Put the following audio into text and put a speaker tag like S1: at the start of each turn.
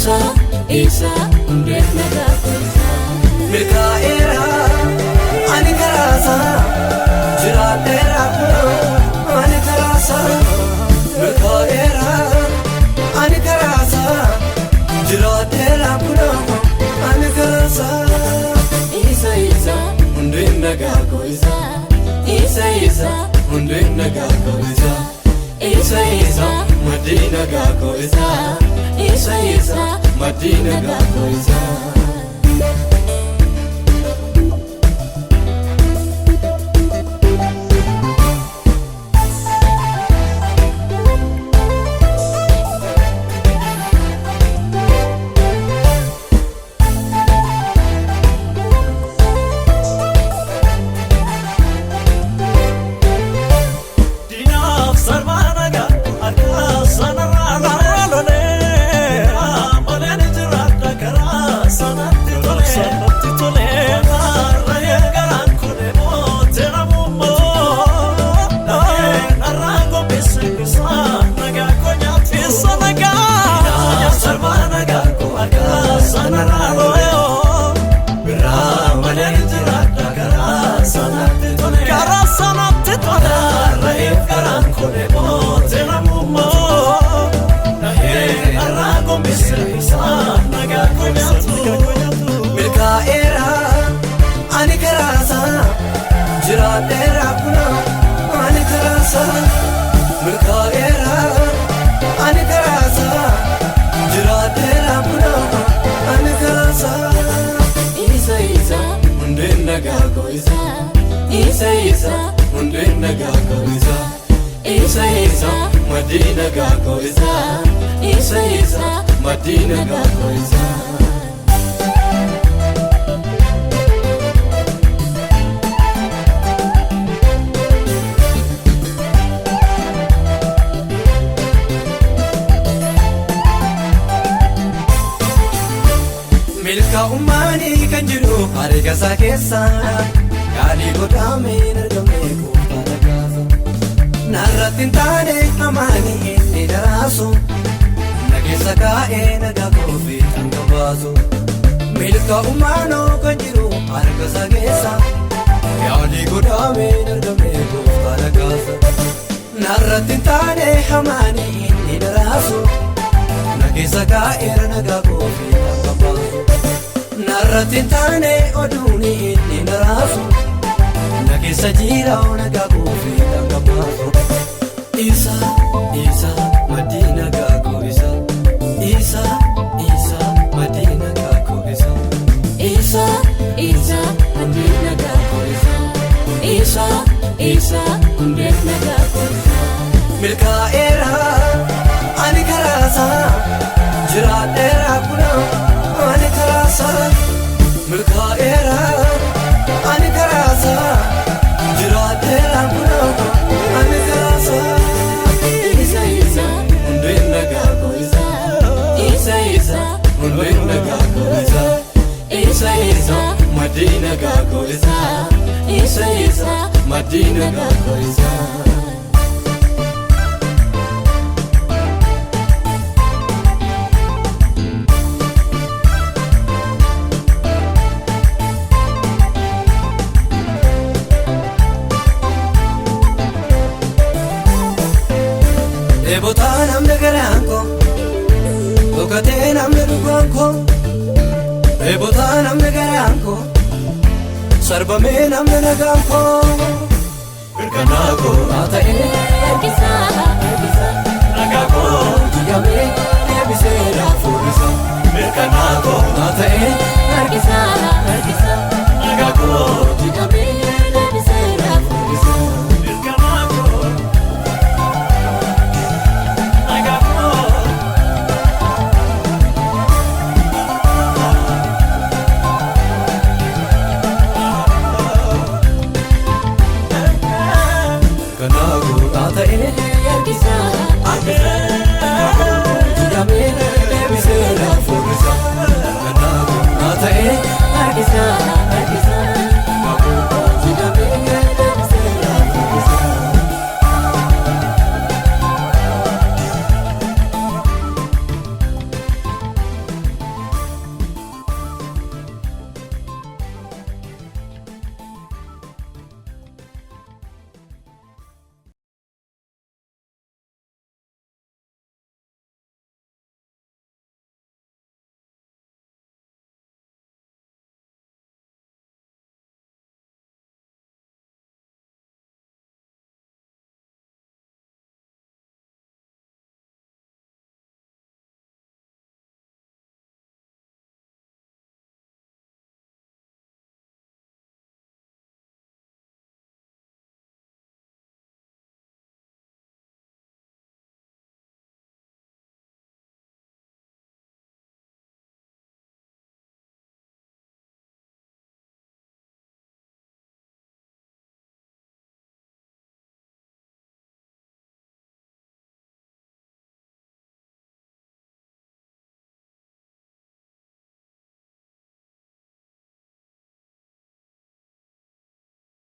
S1: Isa hundeen nagaa koisa
S2: Milkaa'eera ani karaasa jiraadheera ani karaasa Milkaa'eera ani karaasa jiraadheera ani karaasa
S1: Isa
S2: hundeen nagaa koisa
S1: Isa
S2: hundeen nagaa koisa Isa maddii nagaa koisa
S1: Isa
S2: maddii nagaa koisa Milkaa'eera ani karaasa jiraadheera ani karaasa Milkaa'eera ani karaasa jiraadheera ani karaasa
S1: Isa
S2: hundeen nagaa koisa
S1: Isa
S2: hundeen nagaa koisa Isa maddii nagaa koisa
S1: Isa
S2: maddii nagaa koisa Milkaa'ummaanii kan jiru harkasa keessa yaalii godhameen argamee gooftaan agaasa narratti hin taane hamaanii inni daraasu na keessa kaa'ee nagaa koofii kan qabaasu Milkaa'ummaanoo kan jiru harkasa keessa yaalii godhameen argamee gooftaan agaasa narratti hin taane hamaanii inni daraasu na keessa kaa'ee nagaa koofii kan qabaasu narratti hin taane oduuni inni daraasu na keessa jira nagaa koofii kan qabaasu Isa maddii nagaa koisa Isa maddii nagaa koisa
S1: Isa hundeen nagaa koisa Isa hundeen nagaa koisa
S2: Milkaa'eera ani karaasa jiraadheera ani karaasa Milkaa'eera ani karaasa jiraadheera ani karaasa
S1: Isa
S2: hundeen nagaa koisa
S1: Isa
S2: hundeen nagaa koisa
S1: Isa
S2: maddii nagaa koisa
S1: Isa
S2: maddii nagaa koisa Eboota namni garaan koo dhokatee namni dhugaan koo Eboota namni garaan koo sarbamee namni nagaan koo mirkanaa koo haa ta'ee nagaa koo diigamee deebisee laafuurisa mirkanaa koo haa ta'ee nagaa koo diigamee deebisee laafuurisa mirkanaa koo nagaa koo mirkanaa koo haa ta'ee diigamee deebisee laafuurisa mirkanaa koo haa ta'ee